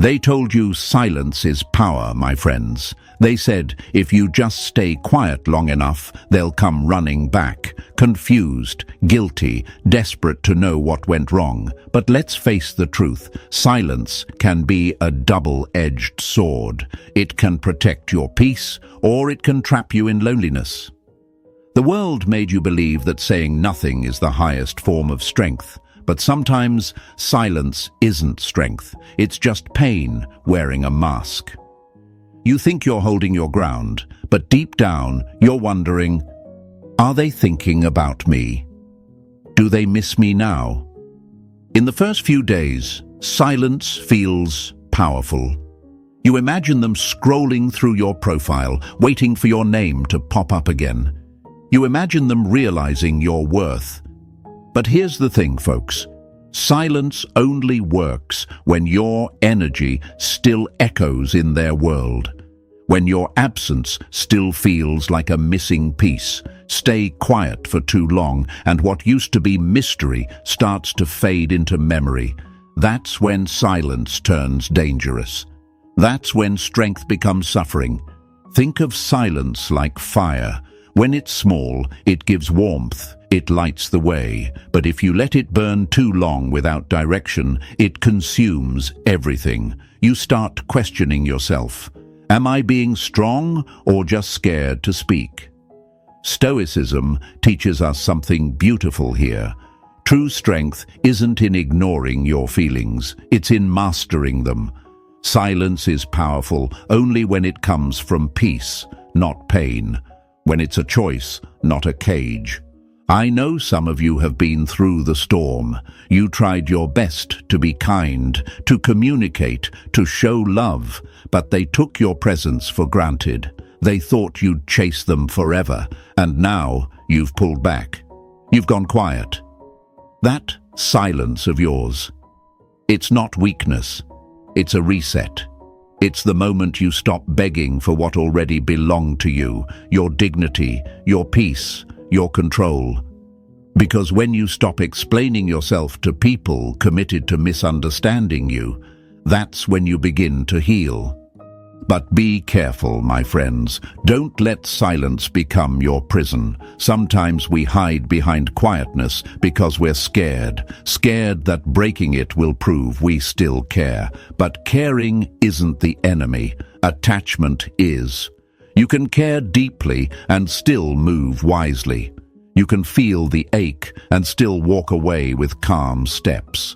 They told you silence is power, my friends. They said if you just stay quiet long enough, they'll come running back, confused, guilty, desperate to know what went wrong. But let's face the truth, silence can be a double-edged sword. It can protect your peace, or it can trap you in loneliness. The world made you believe that saying nothing is the highest form of strength. But sometimes silence isn't strength. It's just pain wearing a mask. You think you're holding your ground, but deep down you're wondering, are they thinking about me? Do they miss me now? In the first few days, silence feels powerful. You imagine them scrolling through your profile, waiting for your name to pop up again. You imagine them realizing your worth. But here's the thing, folks. Silence only works when your energy still echoes in their world. When your absence still feels like a missing piece. Stay quiet for too long, and what used to be mystery starts to fade into memory. That's when silence turns dangerous. That's when strength becomes suffering. Think of silence like fire. When it's small, it gives warmth. It lights the way, but if you let it burn too long without direction, it consumes everything. You start questioning yourself. Am I being strong or just scared to speak? Stoicism teaches us something beautiful here. True strength isn't in ignoring your feelings, it's in mastering them. Silence is powerful only when it comes from peace, not pain. When it's a choice, not a cage. I know some of you have been through the storm. You tried your best to be kind, to communicate, to show love, but they took your presence for granted. They thought you'd chase them forever, and now you've pulled back. You've gone quiet. That silence of yours, it's not weakness. It's a reset. It's the moment you stop begging for what already belonged to you, your dignity, your peace, your control. Because when you stop explaining yourself to people committed to misunderstanding you, that's when you begin to heal. But be careful, my friends. Don't let silence become your prison. Sometimes we hide behind quietness because we're scared that breaking it will prove we still care. But caring isn't the enemy. Attachment is. You can care deeply and still move wisely. You can feel the ache and still walk away with calm steps.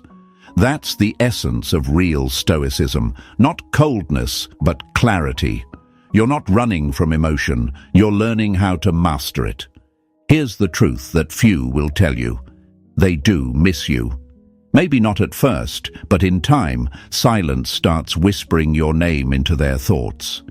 That's the essence of real stoicism, not coldness, but clarity. You're not running from emotion, you're learning how to master it. Here's the truth that few will tell you. They do miss you. Maybe not at first, but in time, silence starts whispering your name into their thoughts.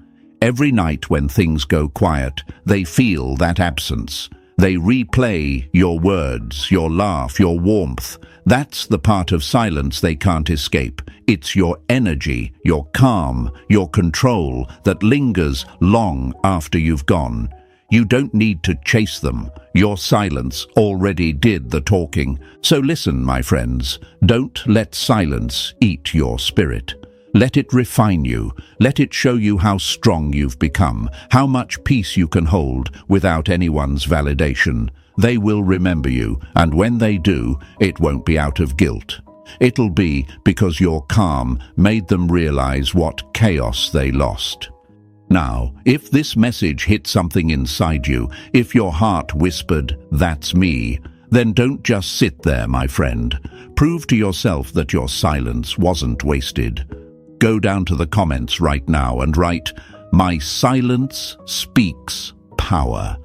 Every night when things go quiet, they feel that absence. They replay your words, your laugh, your warmth. That's the part of silence they can't escape. It's your energy, your calm, your control that lingers long after you've gone. You don't need to chase them. Your silence already did the talking. So listen, my friends, don't let silence eat your spirit. Let it refine you. Let it show you how strong you've become, how much peace you can hold without anyone's validation. They will remember you, and when they do, it won't be out of guilt. It'll be because your calm made them realize what chaos they lost. Now, if this message hit something inside you, if your heart whispered, "That's me," then don't just sit there, my friend. Prove to yourself that your silence wasn't wasted. Go down to the comments right now and write, "My silence speaks power."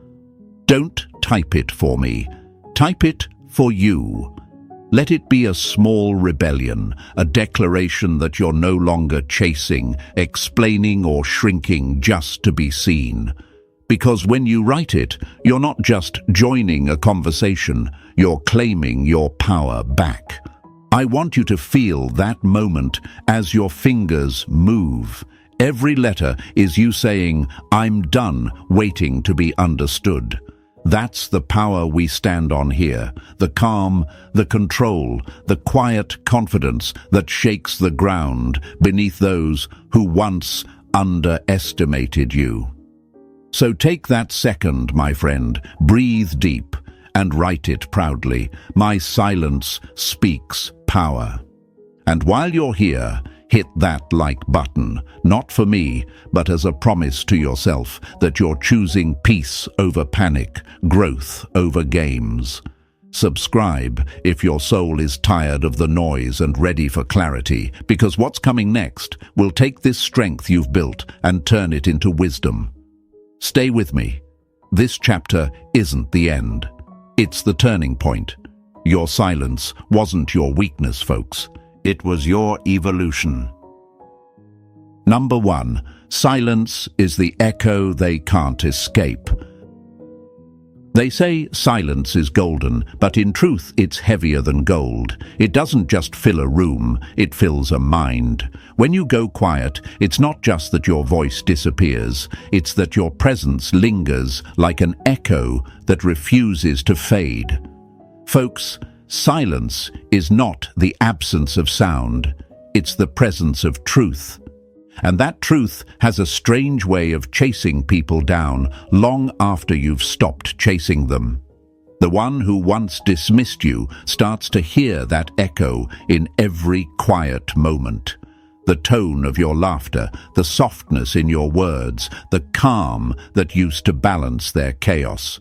Don't type it for me. Type it for you. Let it be a small rebellion, a declaration that you're no longer chasing, explaining, or shrinking just to be seen. Because when you write it, you're not just joining a conversation, you're claiming your power back. I want you to feel that moment as your fingers move. Every letter is you saying, "I'm done waiting to be understood." That's the power we stand on here, the calm, the control, the quiet confidence that shakes the ground beneath those who once underestimated you. So take that second, my friend, breathe deep, and write it proudly. My silence speaks power. And while you're here, hit that like button, not for me, but as a promise to yourself that you're choosing peace over panic, growth over games. Subscribe if your soul is tired of the noise and ready for clarity, because what's coming next will take this strength you've built and turn it into wisdom. Stay with me. This chapter isn't the end. It's the turning point. Your silence wasn't your weakness, folks. It was your evolution. Number 1. Silence is the echo they can't escape. They say silence is golden, but in truth it's heavier than gold. It doesn't just fill a room, it fills a mind. When you go quiet, it's not just that your voice disappears, it's that your presence lingers like an echo that refuses to fade. Folks, silence is not the absence of sound, it's the presence of truth. And that truth has a strange way of chasing people down long after you've stopped chasing them. The one who once dismissed you starts to hear that echo in every quiet moment. The tone of your laughter, the softness in your words, the calm that used to balance their chaos.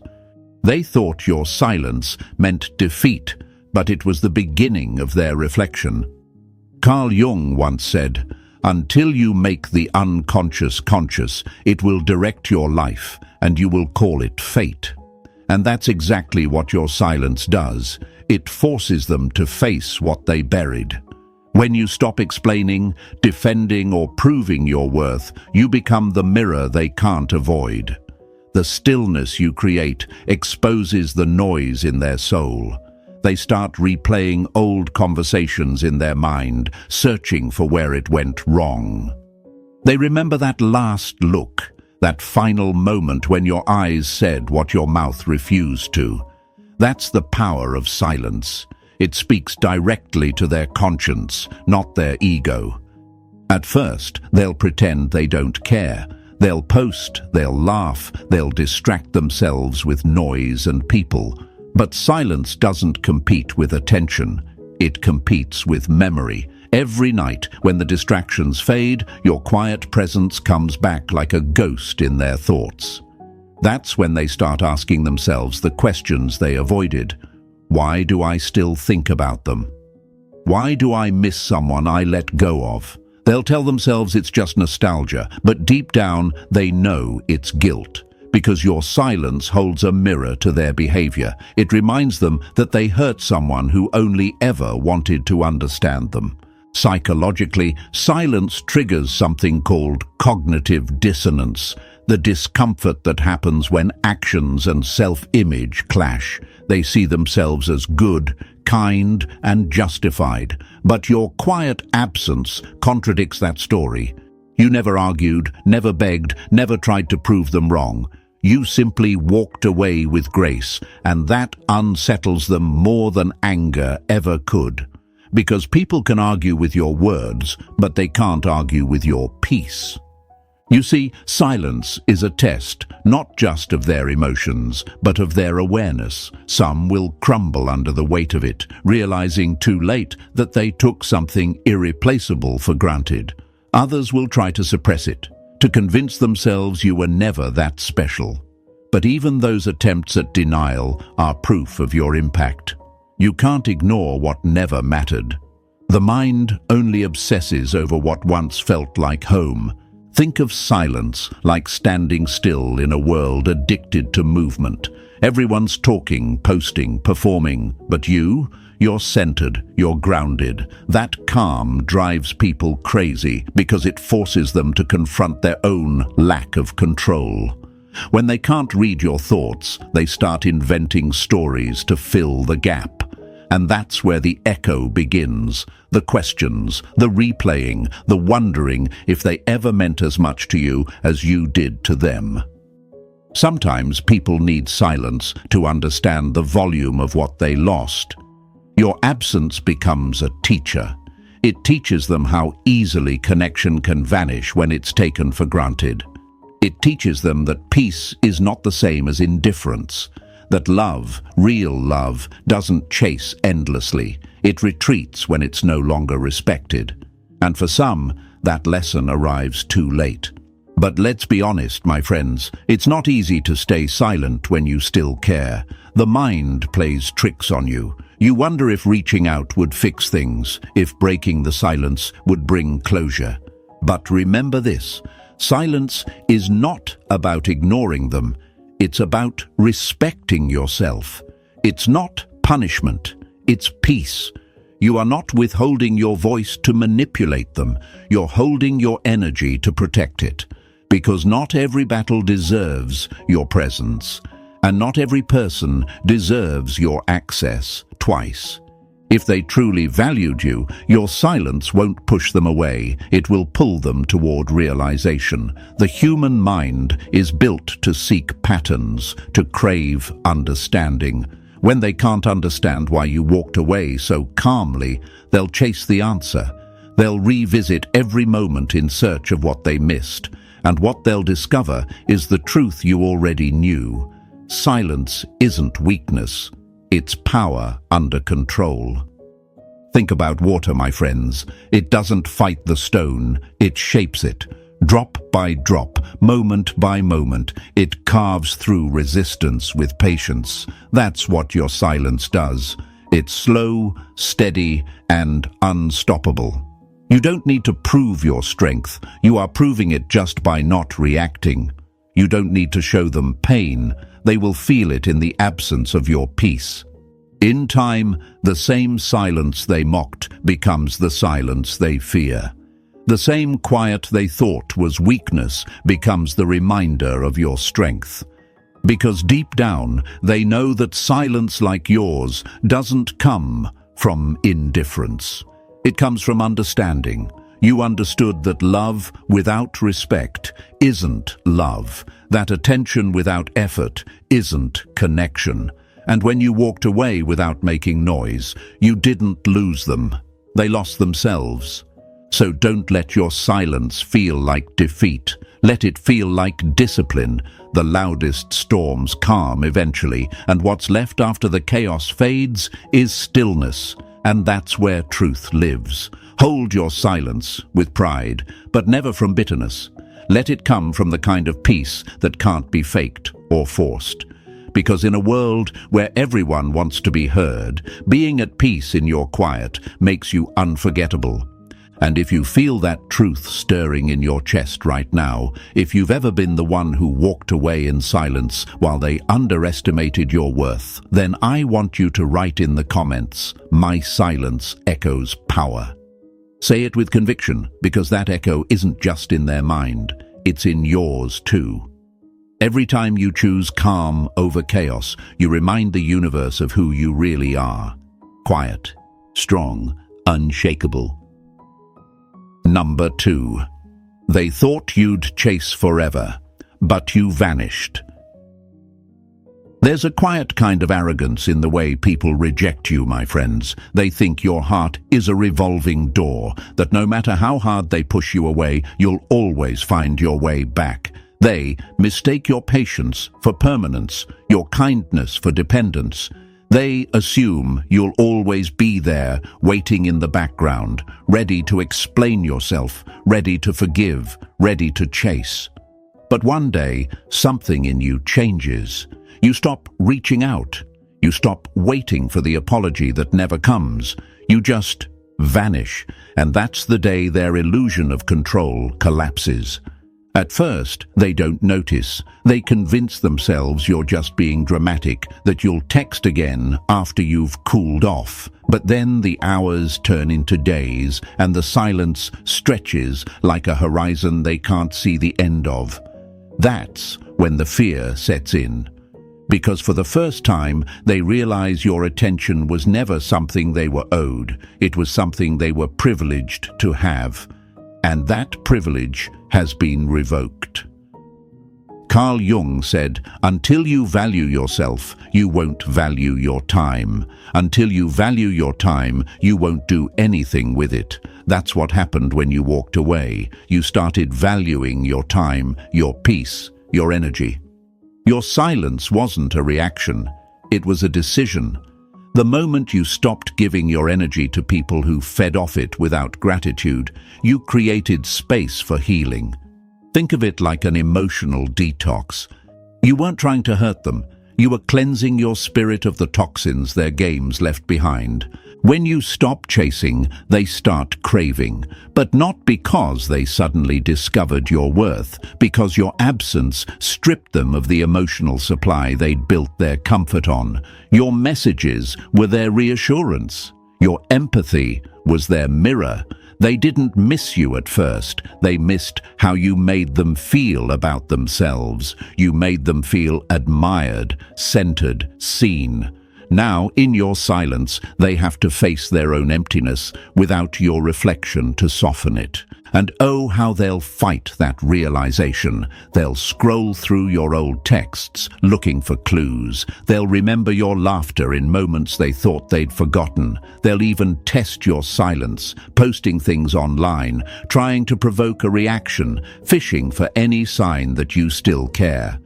They thought your silence meant defeat, but it was the beginning of their reflection. Carl Jung once said, "Until you make the unconscious conscious, it will direct your life, and you will call it fate." And that's exactly what your silence does. It forces them to face what they buried. When you stop explaining, defending, or proving your worth, you become the mirror they can't avoid. The stillness you create exposes the noise in their soul. They start replaying old conversations in their mind, searching for where it went wrong. They remember that last look, that final moment when your eyes said what your mouth refused to. That's the power of silence. It speaks directly to their conscience, not their ego. At first, they'll pretend they don't care. They'll post, they'll laugh, they'll distract themselves with noise and people. But silence doesn't compete with attention. It competes with memory. Every night, when the distractions fade, your quiet presence comes back like a ghost in their thoughts. That's when they start asking themselves the questions they avoided. Why do I still think about them? Why do I miss someone I let go of? They'll tell themselves it's just nostalgia, but deep down they know it's guilt. Because your silence holds a mirror to their behavior. It reminds them that they hurt someone who only ever wanted to understand them. Psychologically, silence triggers something called cognitive dissonance, the discomfort that happens when actions and self-image clash. They see themselves as good, kind, and justified. But your quiet absence contradicts that story. You never argued, never begged, never tried to prove them wrong. You simply walked away with grace, and that unsettles them more than anger ever could. Because people can argue with your words, but they can't argue with your peace. You see, silence is a test, not just of their emotions, but of their awareness. Some will crumble under the weight of it, realizing too late that they took something irreplaceable for granted. Others will try to suppress it, to convince themselves you were never that special. But even those attempts at denial are proof of your impact. You can't ignore what never mattered. The mind only obsesses over what once felt like home. Think of silence like standing still in a world addicted to movement. Everyone's talking, posting, performing, but you're centered, you're grounded. That calm drives people crazy because it forces them to confront their own lack of control. When they can't read your thoughts, they start inventing stories to fill the gap. And that's where the echo begins. The questions, the replaying, the wondering if they ever meant as much to you as you did to them. Sometimes people need silence to understand the volume of what they lost. Your absence becomes a teacher. It teaches them how easily connection can vanish when it's taken for granted. It teaches them that peace is not the same as indifference, that love, real love, doesn't chase endlessly. It retreats when it's no longer respected. And for some, that lesson arrives too late. But let's be honest, my friends, it's not easy to stay silent when you still care. The mind plays tricks on you. You wonder if reaching out would fix things, if breaking the silence would bring closure. But remember this, silence is not about ignoring them. It's about respecting yourself. It's not punishment, it's peace. You are not withholding your voice to manipulate them. You're holding your energy to protect it. Because not every battle deserves your presence, and not every person deserves your access twice. If they truly valued you, your silence won't push them away. It will pull them toward realization. The human mind is built to seek patterns, to crave understanding. When they can't understand why you walked away so calmly, they'll chase the answer. They'll revisit every moment in search of what they missed. And what they'll discover is the truth you already knew. Silence isn't weakness. It's power under control. Think about water, my friends. It doesn't fight the stone, it shapes it. Drop by drop, moment by moment, it carves through resistance with patience. That's what your silence does. It's slow, steady, and unstoppable. You don't need to prove your strength. You are proving it just by not reacting. You don't need to show them pain. They will feel it in the absence of your peace. In time, the same silence they mocked becomes the silence they fear. The same quiet they thought was weakness becomes the reminder of your strength. Because deep down, they know that silence like yours doesn't come from indifference. It comes from understanding. You understood that love without respect isn't love, that attention without effort isn't connection. And when you walked away without making noise, you didn't lose them. They lost themselves. So don't let your silence feel like defeat. Let it feel like discipline. The loudest storms calm eventually, and what's left after the chaos fades is stillness. And that's where truth lives. Hold your silence with pride, but never from bitterness. Let it come from the kind of peace that can't be faked or forced. Because in a world where everyone wants to be heard, being at peace in your quiet makes you unforgettable. And if you feel that truth stirring in your chest right now, if you've ever been the one who walked away in silence while they underestimated your worth, then I want you to write in the comments, "My silence echoes power." Say it with conviction, because that echo isn't just in their mind, it's in yours too. Every time you choose calm over chaos, you remind the universe of who you really are. Quiet, strong, unshakable. Number 2. They thought you'd chase forever, but you vanished. There's a quiet kind of arrogance in the way people reject you, my friends. They think your heart is a revolving door, that no matter how hard they push you away, you'll always find your way back. They mistake your patience for permanence, your kindness for dependence. They assume you'll always be there, waiting in the background, ready to explain yourself, ready to forgive, ready to chase. But one day, something in you changes. You stop reaching out. You stop waiting for the apology that never comes. You just vanish, and that's the day their illusion of control collapses. At first, they don't notice. They convince themselves you're just being dramatic, that you'll text again after you've cooled off. But then the hours turn into days, and the silence stretches like a horizon they can't see the end of. That's when the fear sets in. Because for the first time, they realize your attention was never something they were owed. It was something they were privileged to have. And that privilege has been revoked. Carl Jung said, "Until you value yourself, you won't value your time. Until you value your time, you won't do anything with it." That's what happened when you walked away. You started valuing your time, your peace, your energy. Your silence wasn't a reaction. It was a decision. The moment you stopped giving your energy to people who fed off it without gratitude, you created space for healing. Think of it like an emotional detox. You weren't trying to hurt them. You were cleansing your spirit of the toxins their games left behind. When you stop chasing, they start craving, but not because they suddenly discovered your worth, because your absence stripped them of the emotional supply they'd built their comfort on. Your messages were their reassurance. Your empathy was their mirror. They didn't miss you at first. They missed how you made them feel about themselves. You made them feel admired, centered, seen. Now, in your silence, they have to face their own emptiness without your reflection to soften it. And oh, how they'll fight that realization. They'll scroll through your old texts, looking for clues. They'll remember your laughter in moments they thought they'd forgotten. They'll even test your silence, posting things online, trying to provoke a reaction, fishing for any sign that you still care.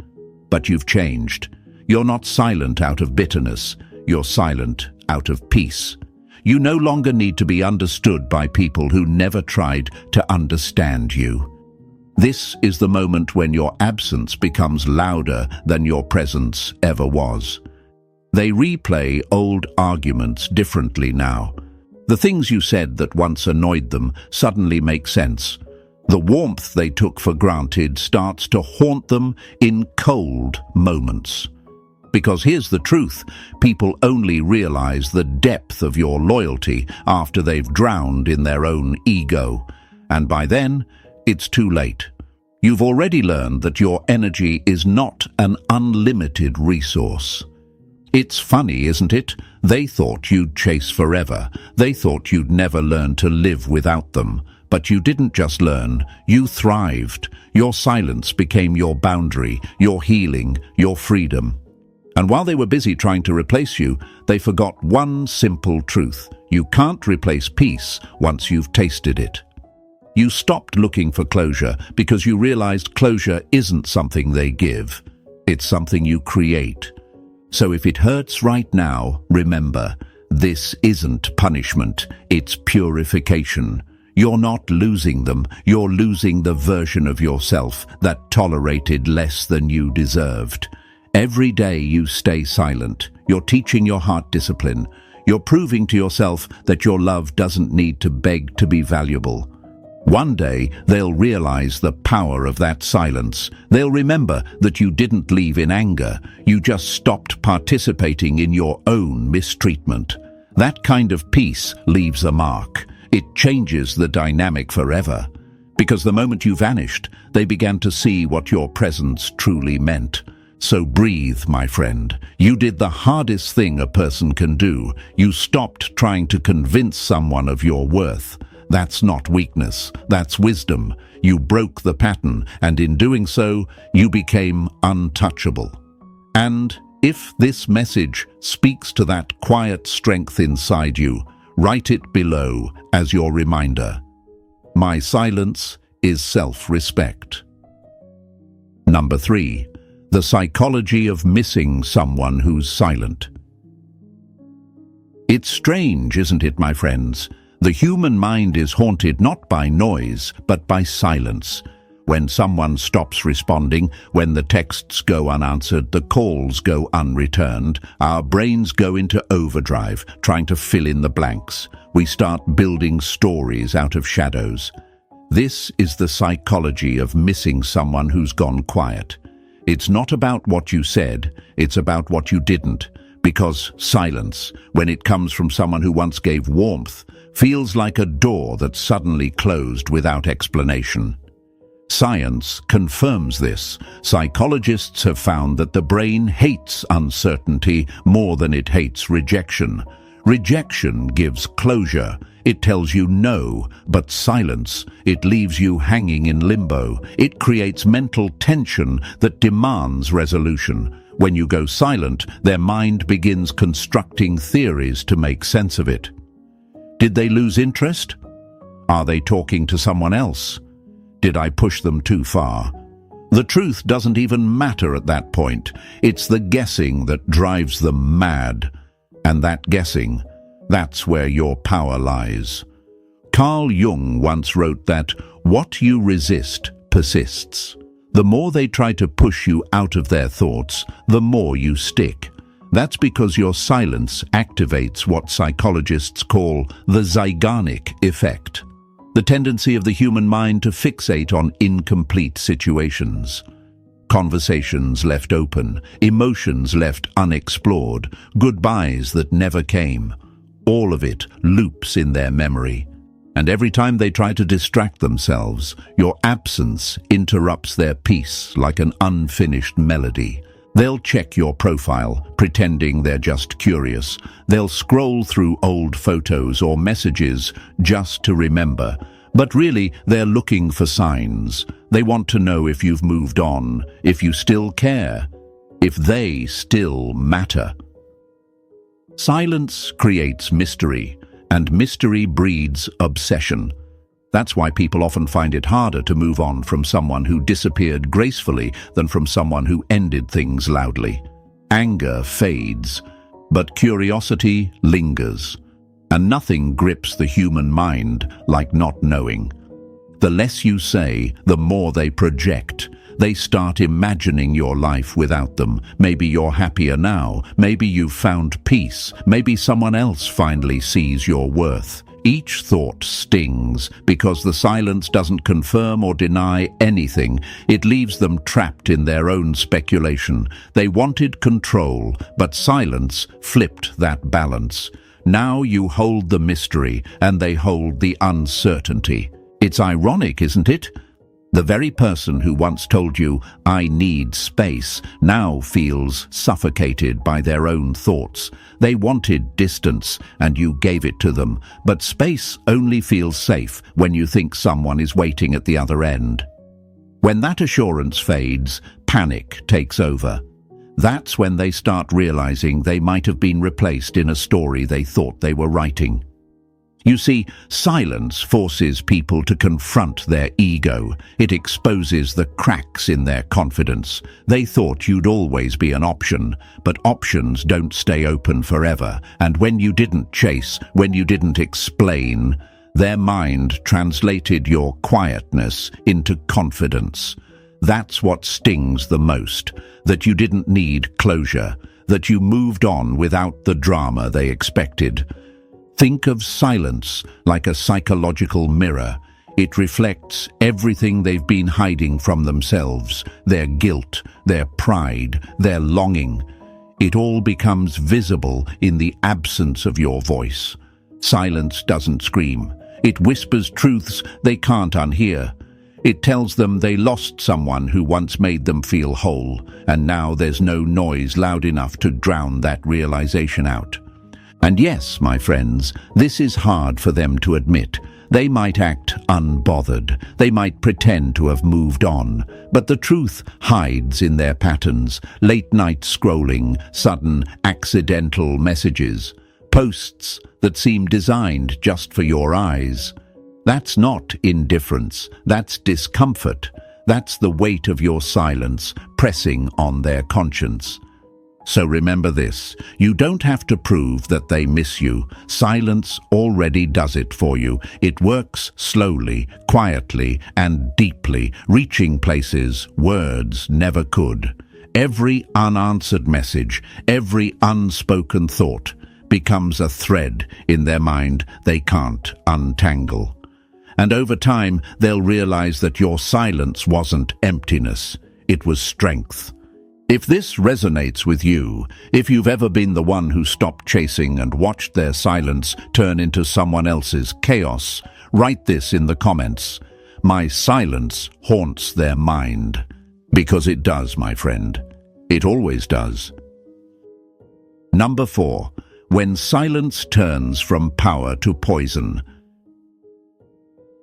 But you've changed. You're not silent out of bitterness. You're silent out of peace. You no longer need to be understood by people who never tried to understand you. This is the moment when your absence becomes louder than your presence ever was. They replay old arguments differently now. The things you said that once annoyed them suddenly make sense. The warmth they took for granted starts to haunt them in cold moments. Because here's the truth, people only realize the depth of your loyalty after they've drowned in their own ego. And by then, it's too late. You've already learned that your energy is not an unlimited resource. It's funny, isn't it? They thought you'd chase forever. They thought you'd never learn to live without them. But you didn't just learn, you thrived. Your silence became your boundary, your healing, your freedom. And while they were busy trying to replace you, they forgot one simple truth. You can't replace peace once you've tasted it. You stopped looking for closure because you realized closure isn't something they give. It's something you create. So if it hurts right now, remember, this isn't punishment, it's purification. You're not losing them, you're losing the version of yourself that tolerated less than you deserved. Every day you stay silent, you're teaching your heart discipline. You're proving to yourself that your love doesn't need to beg to be valuable. One day, they'll realize the power of that silence. They'll remember that you didn't leave in anger. You just stopped participating in your own mistreatment. That kind of peace leaves a mark. It changes the dynamic forever. Because the moment you vanished, they began to see what your presence truly meant. So breathe, my friend. You did the hardest thing a person can do. You stopped trying to convince someone of your worth. That's not weakness, that's wisdom. You broke the pattern, and in doing so, you became untouchable. And if this message speaks to that quiet strength inside you, write it below as your reminder. My silence is self-respect. Number 3. The psychology of missing someone who's silent. It's strange, isn't it, my friends? The human mind is haunted not by noise, but by silence. When someone stops responding, when the texts go unanswered, the calls go unreturned, our brains go into overdrive, trying to fill in the blanks. We start building stories out of shadows. This is the psychology of missing someone who's gone quiet. It's not about what you said, it's about what you didn't. Because silence, when it comes from someone who once gave warmth, feels like a door that suddenly closed without explanation. Science confirms this. Psychologists have found that the brain hates uncertainty more than it hates rejection. Rejection gives closure. It tells you no, but silence, it leaves you hanging in limbo. It creates mental tension that demands resolution. When you go silent, their mind begins constructing theories to make sense of it. Did they lose interest? Are they talking to someone else? Did I push them too far? The truth doesn't even matter at that point. It's the guessing that drives them mad. And that guessing, that's where your power lies. Carl Jung once wrote that what you resist persists. The more they try to push you out of their thoughts, the more you stick. That's because your silence activates what psychologists call the Zeigarnik effect, the tendency of the human mind to fixate on incomplete situations. Conversations left open, emotions left unexplored, goodbyes that never came. All of it loops in their memory. And every time they try to distract themselves, your absence interrupts their peace like an unfinished melody. They'll check your profile, pretending they're just curious. They'll scroll through old photos or messages just to remember. But really, they're looking for signs. They want to know if you've moved on, if you still care, if they still matter. Silence creates mystery, and mystery breeds obsession. That's why people often find it harder to move on from someone who disappeared gracefully than from someone who ended things loudly. Anger fades, but curiosity lingers. And nothing grips the human mind like not knowing. The less you say, the more they project. They start imagining your life without them. Maybe you're happier now. Maybe you've found peace. Maybe someone else finally sees your worth. Each thought stings because the silence doesn't confirm or deny anything. It leaves them trapped in their own speculation. They wanted control, but silence flipped that balance. Now you hold the mystery, and they hold the uncertainty. It's ironic, isn't it? The very person who once told you, "I need space," now feels suffocated by their own thoughts. They wanted distance, and you gave it to them. But space only feels safe when you think someone is waiting at the other end. When that assurance fades, panic takes over. That's when they start realizing they might have been replaced in a story they thought they were writing. You see, silence forces people to confront their ego. It exposes the cracks in their confidence. They thought you'd always be an option, but options don't stay open forever. And when you didn't chase, when you didn't explain, their mind translated your quietness into confidence. That's what stings the most, that you didn't need closure, that you moved on without the drama they expected. Think of silence like a psychological mirror. It reflects everything they've been hiding from themselves, their guilt, their pride, their longing. It all becomes visible in the absence of your voice. Silence doesn't scream. It whispers truths they can't unhear. It tells them they lost someone who once made them feel whole, and now there's no noise loud enough to drown that realization out. And yes, my friends, this is hard for them to admit. They might act unbothered. They might pretend to have moved on. But the truth hides in their patterns. Late-night scrolling, sudden, accidental messages, posts that seem designed just for your eyes. That's not indifference. That's discomfort. That's the weight of your silence pressing on their conscience. So remember this, you don't have to prove that they miss you. Silence already does it for you. It works slowly, quietly, and deeply, reaching places words never could. Every unanswered message, every unspoken thought becomes a thread in their mind they can't untangle. And over time, they'll realize that your silence wasn't emptiness, it was strength. If this resonates with you, if you've ever been the one who stopped chasing and watched their silence turn into someone else's chaos, write this in the comments. My silence haunts their mind. Because it does, my friend. It always does. Number 4. when silence turns from power to poison.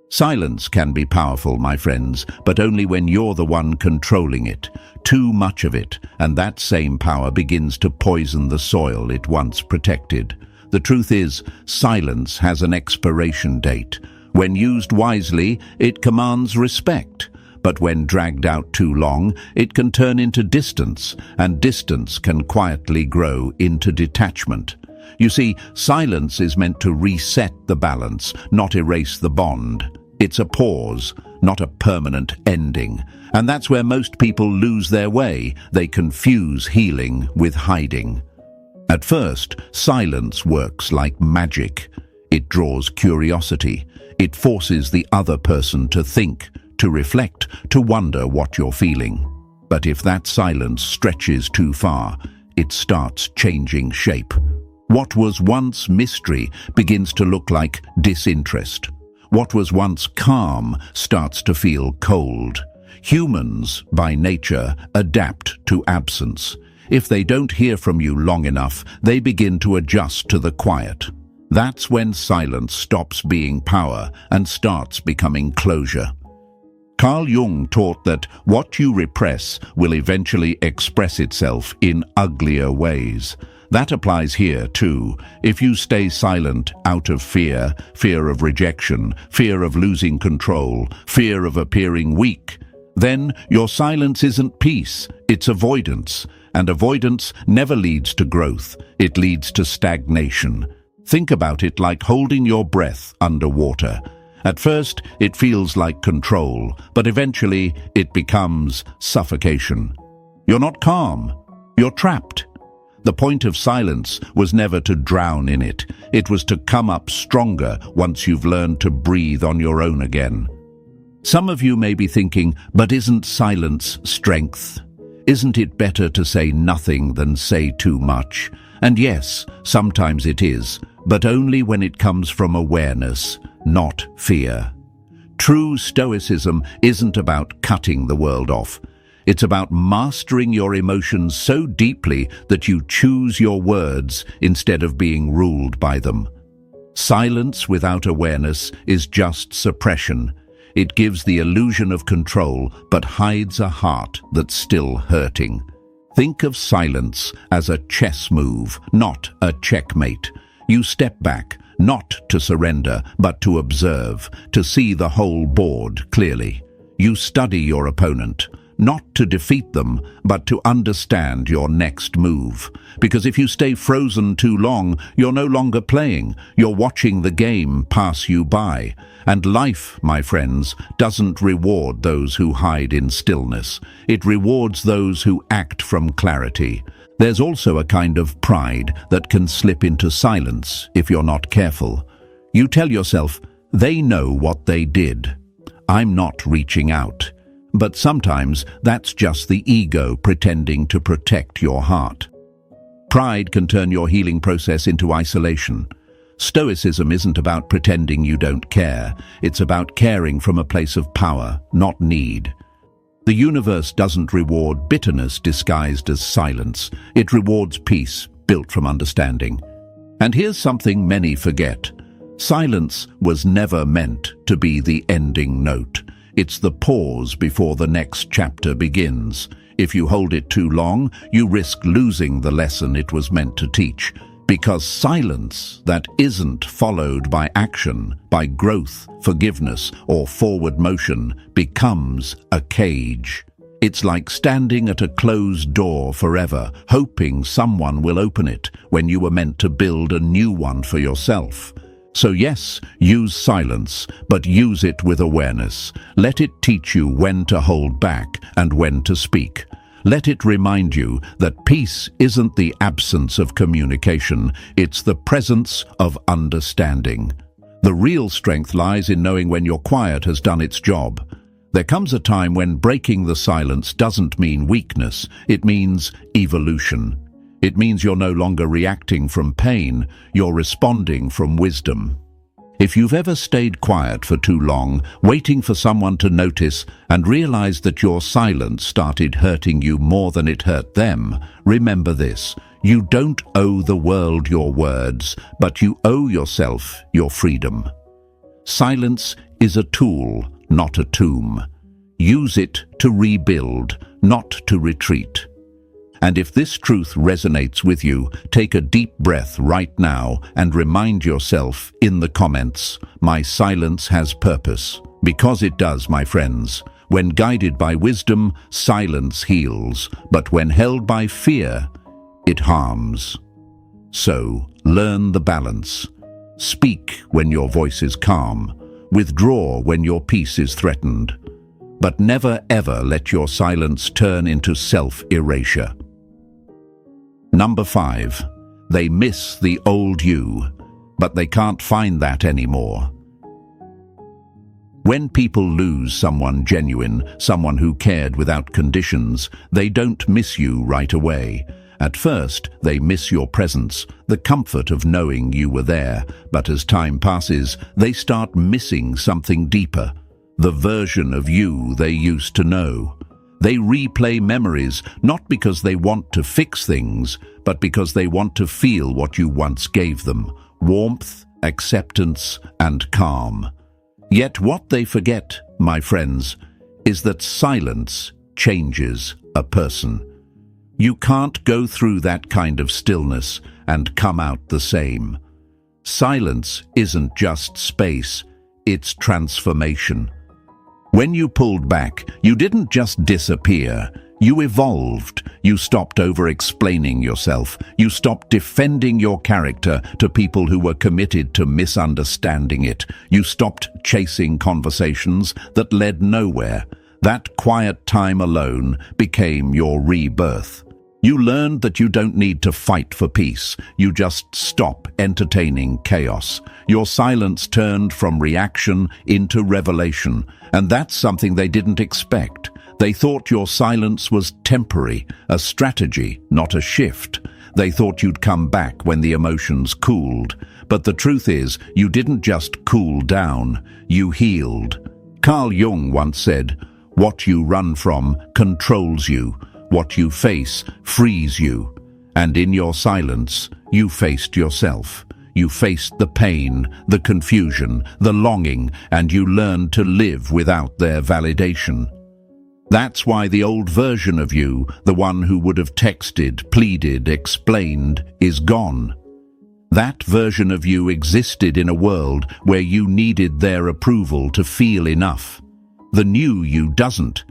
Silence can be powerful, my friends, but only when you're the one controlling it. Too much of it, and that same power begins to poison the soil it once protected. The truth is, silence has an expiration date. When used wisely, it commands respect. But when dragged out too long, it can turn into distance, and distance can quietly grow into detachment. You see, silence is meant to reset the balance, not erase the bond. It's a pause, not a permanent ending. And that's where most people lose their way. They confuse healing with hiding. At first, silence works like magic. It draws curiosity. It forces the other person to think, to reflect, to wonder what you're feeling. But if that silence stretches too far, it starts changing shape. What was once mystery begins to look like disinterest. What was once calm starts to feel cold. Humans, by nature, adapt to absence. If they don't hear from you long enough, they begin to adjust to the quiet. That's when silence stops being power and starts becoming closure. Carl Jung taught that what you repress will eventually express itself in uglier ways. That applies here too. If you stay silent out of fear, fear of rejection, fear of losing control, fear of appearing weak, then your silence isn't peace, it's avoidance. And avoidance never leads to growth, it leads to stagnation. Think about it like holding your breath underwater. At first, it feels like control, but eventually it becomes suffocation. You're not calm, you're trapped. The point of silence was never to drown in it. It was to come up stronger once you've learned to breathe on your own again. Some of you may be thinking, but isn't silence strength? Isn't it better to say nothing than say too much? And yes, sometimes it is, but only when it comes from awareness, not fear. True Stoicism isn't about cutting the world off. It's about mastering your emotions so deeply that you choose your words instead of being ruled by them. Silence without awareness is just suppression. It gives the illusion of control but hides a heart that's still hurting. Think of silence as a chess move, not a checkmate. You step back, not to surrender, but to observe, to see the whole board clearly. You study your opponent, not to defeat them, but to understand your next move. Because if you stay frozen too long, you're no longer playing. You're watching the game pass you by. And life, my friends, doesn't reward those who hide in stillness. It rewards those who act from clarity. There's also a kind of pride that can slip into silence if you're not careful. You tell yourself, they know what they did. I'm not reaching out. But sometimes that's just the ego pretending to protect your heart. Pride can turn your healing process into isolation. Stoicism isn't about pretending you don't care. It's about caring from a place of power, not need. The universe doesn't reward bitterness disguised as silence. It rewards peace built from understanding. And here's something many forget. Silence was never meant to be the ending note. It's the pause before the next chapter begins. If you hold it too long, you risk losing the lesson it was meant to teach. Because silence that isn't followed by action, by growth, forgiveness, or forward motion becomes a cage. It's like standing at a closed door forever, hoping someone will open it when you were meant to build a new one for yourself. So yes, use silence, but use it with awareness. Let it teach you when to hold back and when to speak. Let it remind you that peace isn't the absence of communication, it's the presence of understanding. The real strength lies in knowing when your quiet has done its job. There comes a time when breaking the silence doesn't mean weakness, it means evolution. It means you're no longer reacting from pain, you're responding from wisdom. If you've ever stayed quiet for too long, waiting for someone to notice and realized that your silence started hurting you more than it hurt them, remember this: you don't owe the world your words, but you owe yourself your freedom. Silence is a tool, not a tomb. Use it to rebuild, not to retreat. And if this truth resonates with you, take a deep breath right now and remind yourself in the comments, "My silence has purpose." Because it does, my friends. When guided by wisdom, silence heals, but when held by fear, it harms. So, learn the balance. Speak when your voice is calm. Withdraw when your peace is threatened. But never ever let your silence turn into self-erasure. Number 5. They miss the old you, but they can't find that anymore. When people lose someone genuine, someone who cared without conditions, they don't miss you right away. At first, they miss your presence, the comfort of knowing you were there, but as time passes, they start missing something deeper, the version of you they used to know. They replay memories, not because they want to fix things, but because they want to feel what you once gave them: warmth, acceptance, and calm. Yet what they forget, my friends, is that silence changes a person. You can't go through that kind of stillness and come out the same. Silence isn't just space, it's transformation. When you pulled back, you didn't just disappear. You evolved. You stopped over-explaining yourself. You stopped defending your character to people who were committed to misunderstanding it. You stopped chasing conversations that led nowhere. That quiet time alone became your rebirth. You learned that you don't need to fight for peace. You just stop entertaining chaos. Your silence turned from reaction into revelation, and that's something they didn't expect. They thought your silence was temporary, a strategy, not a shift. They thought you'd come back when the emotions cooled. But the truth is, you didn't just cool down, you healed. Carl Jung once said, "What you run from controls you. What you face frees you." And in your silence, you faced yourself. You faced the pain, the confusion, the longing, and you learned to live without their validation. That's why the old version of you, the one who would have texted, pleaded, explained, is gone. That version of you existed in a world where you needed their approval to feel enough. The new you doesn't.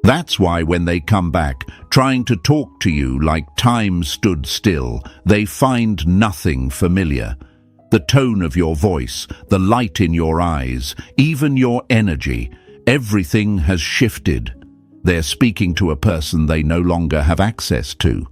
That's why when they come back, trying to talk to you like time stood still, they find nothing familiar. The tone of your voice, the light in your eyes, even your energy, everything has shifted. They're speaking to a person they no longer have access to.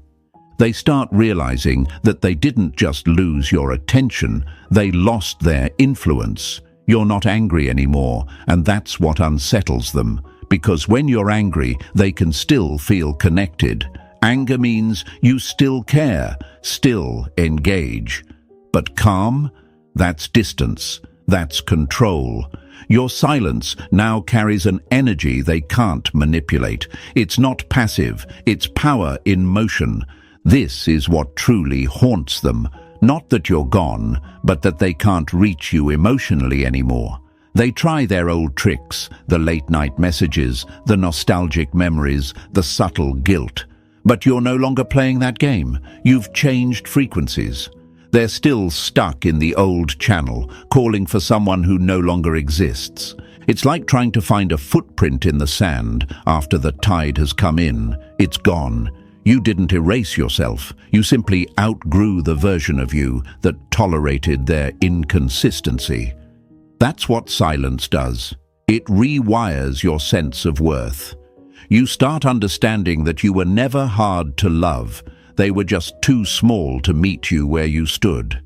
They start realizing that they didn't just lose your attention, they lost their influence. You're not angry anymore, and that's what unsettles them. Because when you're angry, they can still feel connected. Anger means you still care, still engage. But calm? That's distance. That's control. Your silence now carries an energy they can't manipulate. It's not passive, it's power in motion. This is what truly haunts them. Not that you're gone, but that they can't reach you emotionally anymore. They try their old tricks, the late-night messages, the nostalgic memories, the subtle guilt. But you're no longer playing that game. You've changed frequencies. They're still stuck in the old channel, calling for someone who no longer exists. It's like trying to find a footprint in the sand after the tide has come in. It's gone. You didn't erase yourself. You simply outgrew the version of you that tolerated their inconsistency. That's what silence does. It rewires your sense of worth. You start understanding that you were never hard to love. They were just too small to meet you where you stood.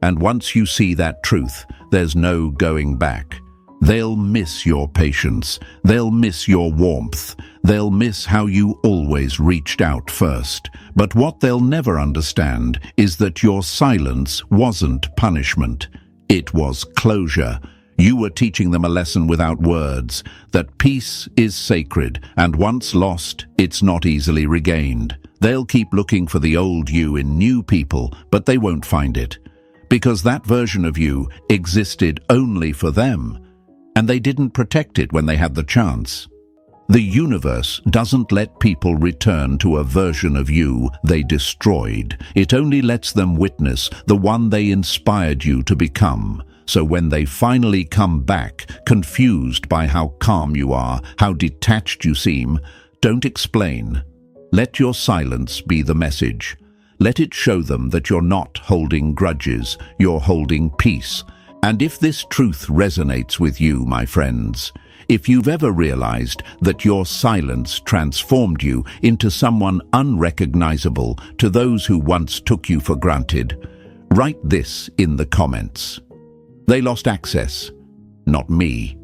And once you see that truth, there's no going back. They'll miss your patience. They'll miss your warmth. They'll miss how you always reached out first. But what they'll never understand is that your silence wasn't punishment. It was closure. You were teaching them a lesson without words, that peace is sacred, and once lost, it's not easily regained. They'll keep looking for the old you in new people, but they won't find it. Because that version of you existed only for them, and they didn't protect it when they had the chance. The universe doesn't let people return to a version of you they destroyed. It only lets them witness the one they inspired you to become. So when they finally come back, confused by how calm you are, how detached you seem, don't explain. Let your silence be the message. Let it show them that you're not holding grudges, you're holding peace. And if this truth resonates with you, my friends, if you've ever realized that your silence transformed you into someone unrecognizable to those who once took you for granted, write this in the comments. They lost access, not me.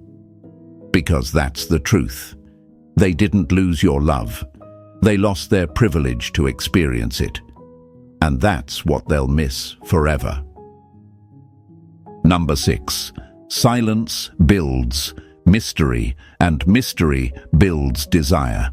Because that's the truth. They didn't lose your love. They lost their privilege to experience it. And that's what they'll miss forever. Number 6. Silence builds mystery, and mystery builds desire.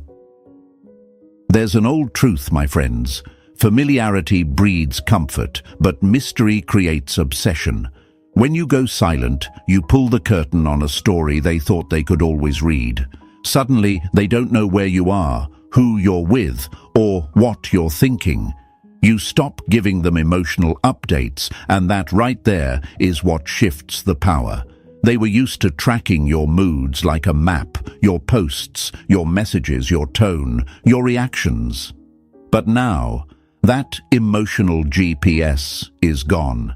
There's an old truth, my friends. Familiarity breeds comfort, but mystery creates obsession. When you go silent, you pull the curtain on a story they thought they could always read. Suddenly, they don't know where you are, who you're with, or what you're thinking. You stop giving them emotional updates, and that right there is what shifts the power. They were used to tracking your moods like a map, your posts, your messages, your tone, your reactions. But now, that emotional GPS is gone.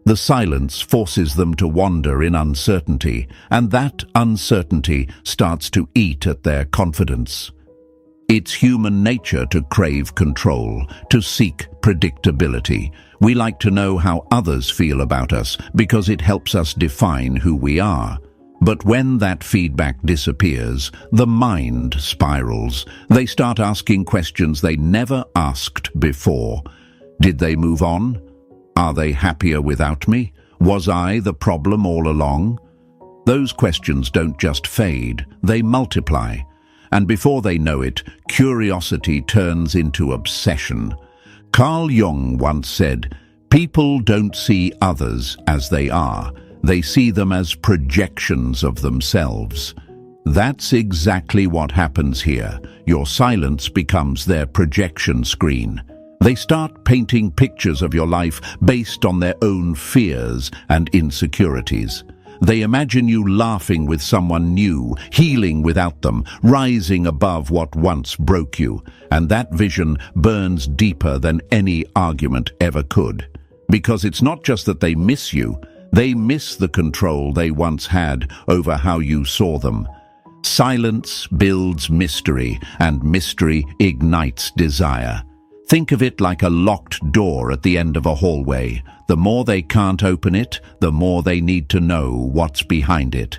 The silence forces them to wander in uncertainty, and that uncertainty starts to eat at their confidence. It's human nature to crave control, to seek predictability. We like to know how others feel about us because it helps us define who we are. But when that feedback disappears, the mind spirals. They start asking questions they never asked before. Did they move on? Are they happier without me? Was I the problem all along? Those questions don't just fade, they multiply. And before they know it, curiosity turns into obsession. Carl Jung once said, "People don't see others as they are. They see them as projections of themselves." That's exactly what happens here. Your silence becomes their projection screen. They start painting pictures of your life based on their own fears and insecurities. They imagine you laughing with someone new, healing without them, rising above what once broke you, and that vision burns deeper than any argument ever could. Because it's not just that they miss you, they miss the control they once had over how you saw them. Silence builds mystery, and mystery ignites desire. Think of it like a locked door at the end of a hallway. The more they can't open it, the more they need to know what's behind it.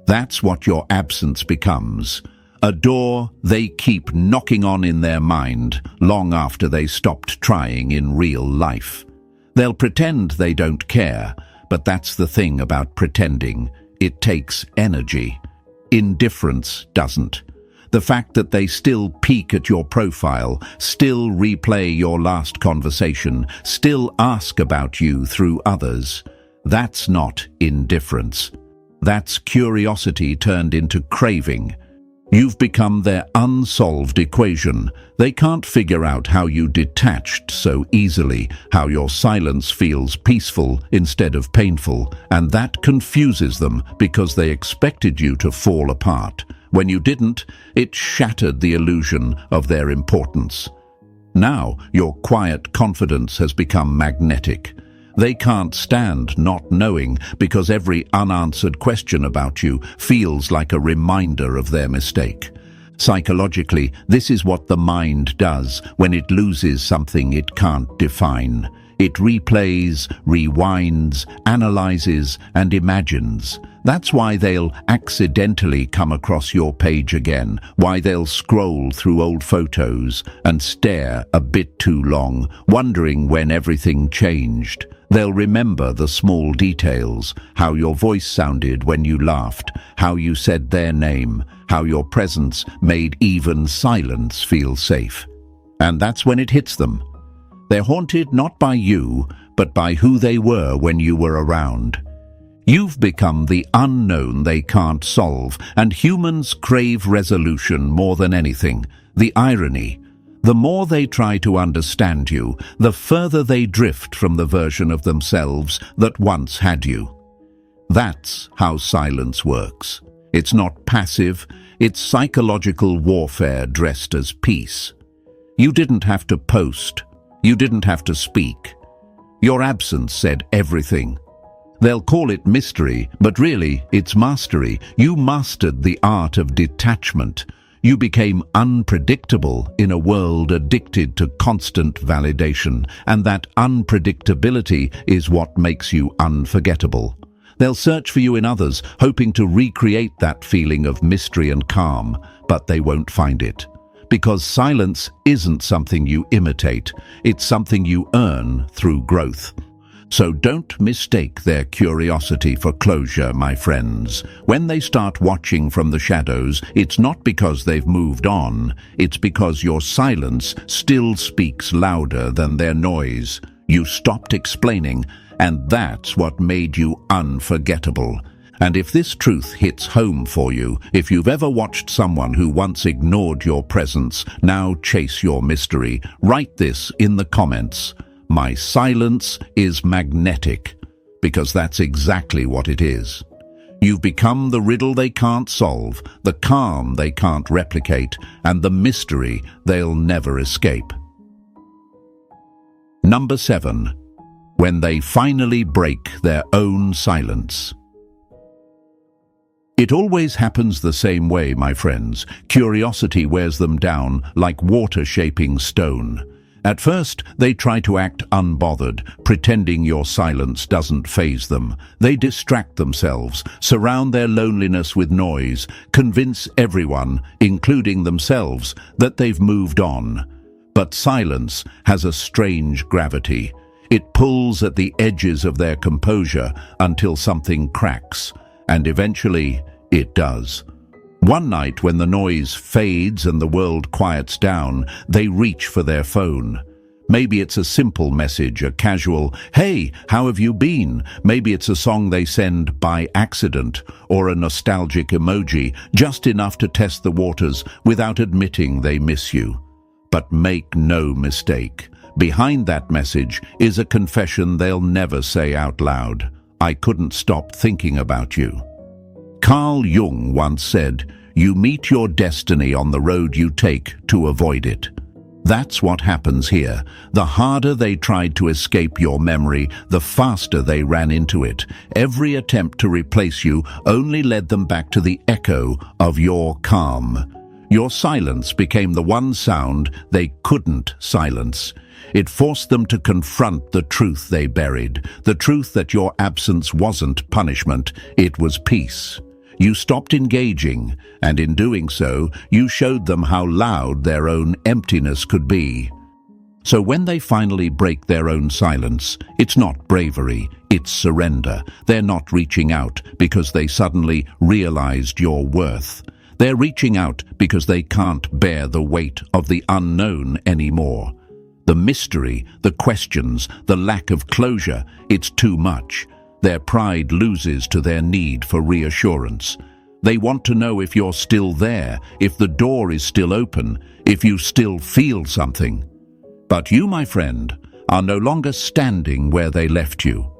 That's what your absence becomes. A door they keep knocking on in their mind long after they stopped trying in real life. They'll pretend they don't care, but that's the thing about pretending. It takes energy. Indifference doesn't. The fact that they still peek at your profile, still replay your last conversation, still ask about you through others, that's not indifference. That's curiosity turned into craving. You've become their unsolved equation. They can't figure out how you detached so easily, how your silence feels peaceful instead of painful, and that confuses them because they expected you to fall apart. When you didn't, it shattered the illusion of their importance. Now, your quiet confidence has become magnetic. They can't stand not knowing because every unanswered question about you feels like a reminder of their mistake. Psychologically, this is what the mind does when it loses something it can't define. It replays, rewinds, analyzes, and imagines. That's why they'll accidentally come across your page again, why they'll scroll through old photos and stare a bit too long, wondering when everything changed. They'll remember the small details, how your voice sounded when you laughed, how you said their name, how your presence made even silence feel safe. And that's when it hits them. They're haunted not by you, but by who they were when you were around. You've become the unknown they can't solve, and humans crave resolution more than anything. The irony: the more they try to understand you, the further they drift from the version of themselves that once had you. That's how silence works. It's not passive, it's psychological warfare dressed as peace. You didn't have to post. You didn't have to speak. Your absence said everything. They'll call it mystery, but really, it's mastery. You mastered the art of detachment. You became unpredictable in a world addicted to constant validation, and that unpredictability is what makes you unforgettable. They'll search for you in others, hoping to recreate that feeling of mystery and calm, but they won't find it. Because silence isn't something you imitate, it's something you earn through growth. So don't mistake their curiosity for closure, my friends. When they start watching from the shadows, it's not because they've moved on, it's because your silence still speaks louder than their noise. You stopped explaining, and that's what made you unforgettable. And if this truth hits home for you, if you've ever watched someone who once ignored your presence now chase your mystery, write this in the comments. My silence is magnetic, because that's exactly what it is. You've become the riddle they can't solve, the calm they can't replicate, and the mystery they'll never escape. Number 7. When they finally break their own silence. It always happens the same way, my friends. Curiosity wears them down like water shaping stone. At first, they try to act unbothered, pretending your silence doesn't faze them. They distract themselves, surround their loneliness with noise, convince everyone, including themselves, that they've moved on. But silence has a strange gravity. It pulls at the edges of their composure until something cracks, and eventually it does. One night, when the noise fades and the world quiets down, they reach for their phone. Maybe it's a simple message, a casual, "Hey, how have you been?" Maybe it's a song they send by accident, or a nostalgic emoji, just enough to test the waters without admitting they miss you. But make no mistake, behind that message is a confession they'll never say out loud. I couldn't stop thinking about you. Carl Jung once said, "You meet your destiny on the road you take to avoid it." That's what happens here. The harder they tried to escape your memory, the faster they ran into it. Every attempt to replace you only led them back to the echo of your calm. Your silence became the one sound they couldn't silence. It forced them to confront the truth they buried, the truth that your absence wasn't punishment, it was peace. You stopped engaging, and in doing so, you showed them how loud their own emptiness could be. So when they finally break their own silence, it's not bravery, it's surrender. They're not reaching out because they suddenly realized your worth. They're reaching out because they can't bear the weight of the unknown anymore. The mystery, the questions, the lack of closure, it's too much. Their pride loses to their need for reassurance. They want to know if you're still there, if the door is still open, if you still feel something. But you, my friend, are no longer standing where they left you.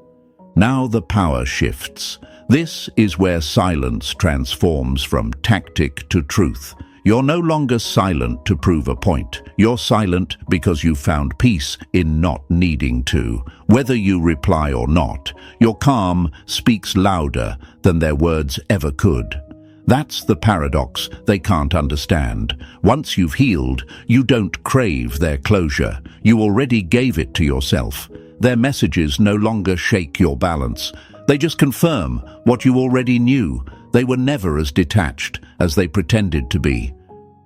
Now the power shifts. This is where silence transforms from tactic to truth. You're no longer silent to prove a point. You're silent because you found peace in not needing to. Whether you reply or not, your calm speaks louder than their words ever could. That's the paradox they can't understand. Once you've healed, you don't crave their closure. You already gave it to yourself. Their messages no longer shake your balance. They just confirm what you already knew. They were never as detached as they pretended to be.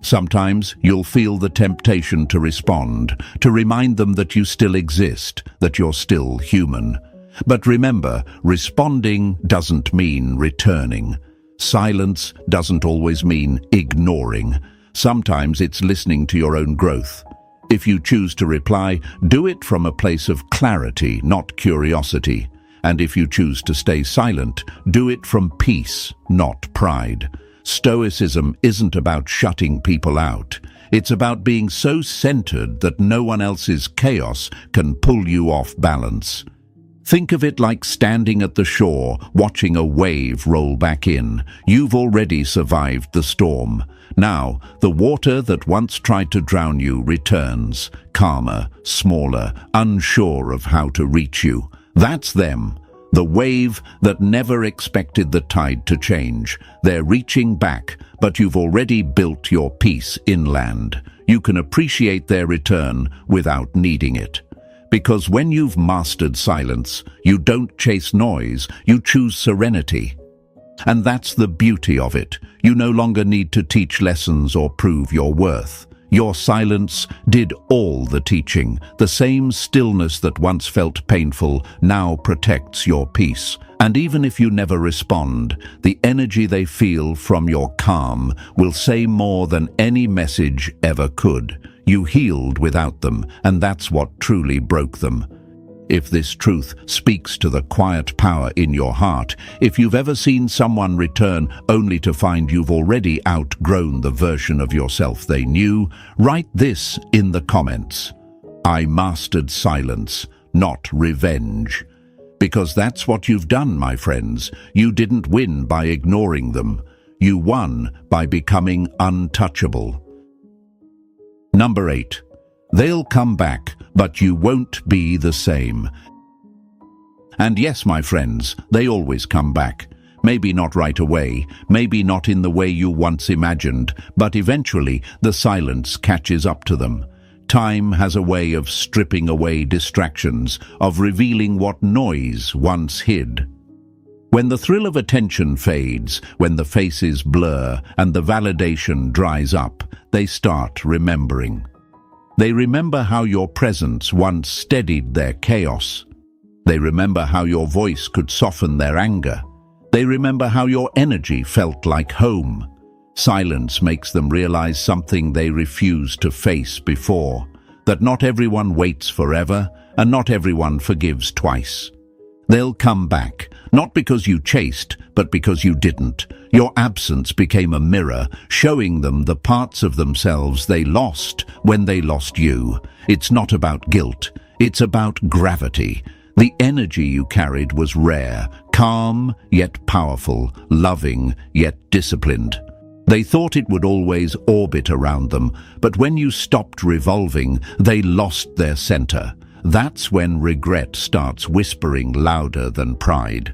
Sometimes you'll feel the temptation to respond, to remind them that you still exist, that you're still human. But remember, responding doesn't mean returning. Silence doesn't always mean ignoring. Sometimes it's listening to your own growth. If you choose to reply, do it from a place of clarity, not curiosity. And if you choose to stay silent, do it from peace, not pride. Stoicism isn't about shutting people out. It's about being so centered that no one else's chaos can pull you off balance. Think of it like standing at the shore, watching a wave roll back in. You've already survived the storm. Now, the water that once tried to drown you returns, calmer, smaller, unsure of how to reach you. That's them. The wave that never expected the tide to change. They're reaching back, but you've already built your peace inland. You can appreciate their return without needing it. Because when you've mastered silence, you don't chase noise, you choose serenity. And that's the beauty of it. You no longer need to teach lessons or prove your worth. Your silence did all the teaching. The same stillness that once felt painful now protects your peace. And even if you never respond, the energy they feel from your calm will say more than any message ever could. You healed without them, and that's what truly broke them. If this truth speaks to the quiet power in your heart, if you've ever seen someone return only to find you've already outgrown the version of yourself they knew, write this in the comments. I mastered silence, not revenge. Because that's what you've done, my friends. You didn't win by ignoring them. You won by becoming untouchable. Number 8. They'll come back, but you won't be the same. And yes, my friends, they always come back. Maybe not right away, maybe not in the way you once imagined, but eventually the silence catches up to them. Time has a way of stripping away distractions, of revealing what noise once hid. When the thrill of attention fades, when the faces blur and the validation dries up, they start remembering. They remember how your presence once steadied their chaos. They remember how your voice could soften their anger. They remember how your energy felt like home. Silence makes them realize something they refused to face before, that not everyone waits forever and not everyone forgives twice. They'll come back, not because you chased, but because you didn't. Your absence became a mirror, showing them the parts of themselves they lost when they lost you. It's not about guilt, it's about gravity. The energy you carried was rare, calm yet powerful, loving yet disciplined. They thought it would always orbit around them, but when you stopped revolving, they lost their center. That's when regret starts whispering louder than pride.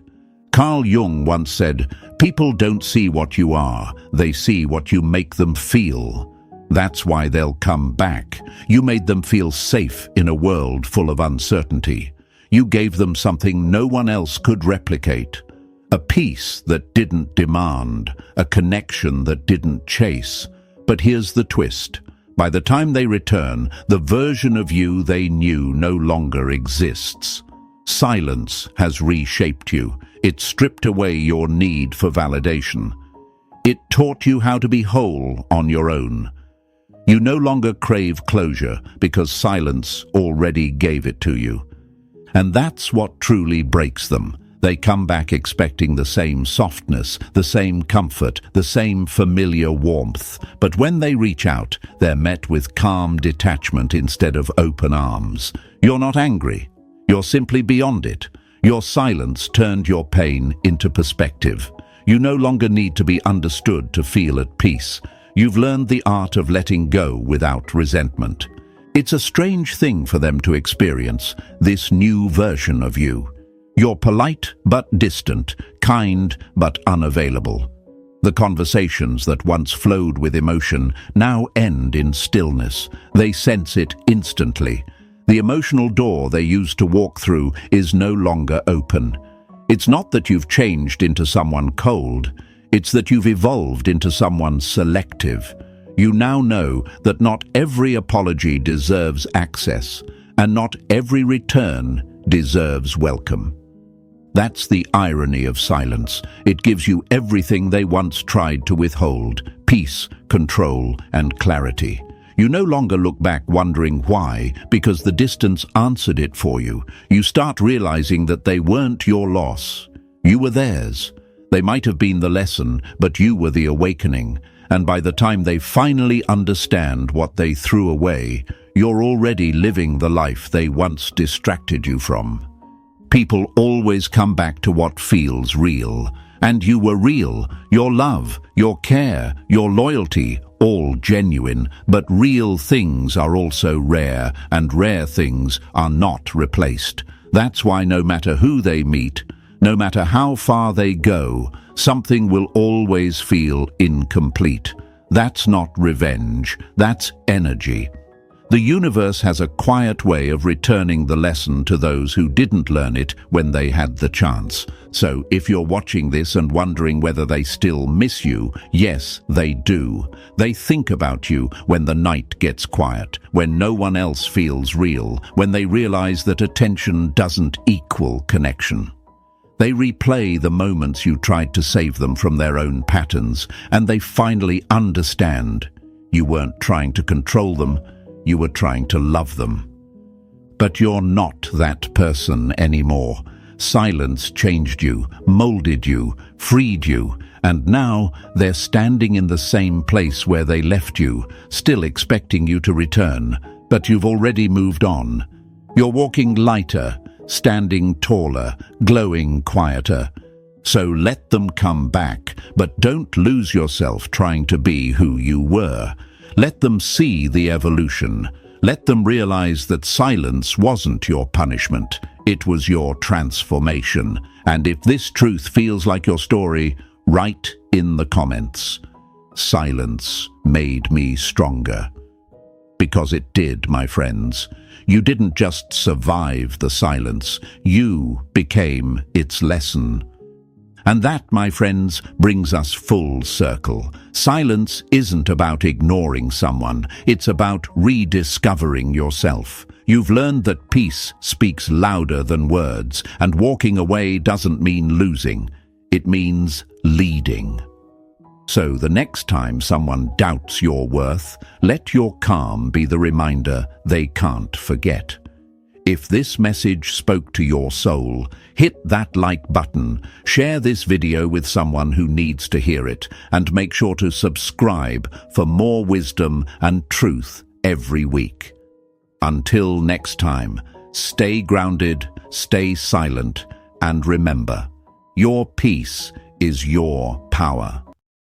Carl Jung once said, "People don't see what you are, they see what you make them feel." That's why they'll come back. You made them feel safe in a world full of uncertainty. You gave them something no one else could replicate. A peace that didn't demand, a connection that didn't chase. But here's the twist. By the time they return, the version of you they knew no longer exists. Silence has reshaped you. It stripped away your need for validation. It taught you how to be whole on your own. You no longer crave closure because silence already gave it to you. And that's what truly breaks them. They come back expecting the same softness, the same comfort, the same familiar warmth. But when they reach out, they're met with calm detachment instead of open arms. You're not angry. You're simply beyond it. Your silence turned your pain into perspective. You no longer need to be understood to feel at peace. You've learned the art of letting go without resentment. It's a strange thing for them to experience, this new version of you. You're polite but distant, kind but unavailable. The conversations that once flowed with emotion now end in stillness. They sense it instantly. The emotional door they used to walk through is no longer open. It's not that you've changed into someone cold, it's that you've evolved into someone selective. You now know that not every apology deserves access, and not every return deserves welcome. That's the irony of silence. It gives you everything they once tried to withhold: peace, control, and clarity. You no longer look back wondering why, because the distance answered it for you. You start realizing that they weren't your loss. You were theirs. They might have been the lesson, but you were the awakening. And by the time they finally understand what they threw away, you're already living the life they once distracted you from. People always come back to what feels real. And you were real. Your love, your care, your loyalty, all genuine. But real things are also rare, and rare things are not replaced. That's why no matter who they meet, no matter how far they go, something will always feel incomplete. That's not revenge, that's energy. The universe has a quiet way of returning the lesson to those who didn't learn it when they had the chance. So if you're watching this and wondering whether they still miss you, yes, they do. They think about you when the night gets quiet, when no one else feels real, when they realize that attention doesn't equal connection. They replay the moments you tried to save them from their own patterns, and they finally understand. You weren't trying to control them, you were trying to love them. But you're not that person anymore. Silence changed you, molded you, freed you, and now they're standing in the same place where they left you, still expecting you to return, but you've already moved on. You're walking lighter, standing taller, glowing quieter. So let them come back, but don't lose yourself trying to be who you were. Let them see the evolution. Let them realize that silence wasn't your punishment. It was your transformation. And if this truth feels like your story, write in the comments, "Silence made me stronger." Because it did, my friends. You didn't just survive the silence, you became its lesson. And that, my friends, brings us full circle. Silence isn't about ignoring someone, it's about rediscovering yourself. You've learned that peace speaks louder than words, and walking away doesn't mean losing, it means leading. So the next time someone doubts your worth, let your calm be the reminder they can't forget. If this message spoke to your soul, hit that like button, share this video with someone who needs to hear it, and make sure to subscribe for more wisdom and truth every week. Until next time, stay grounded, stay silent, and remember, your peace is your power.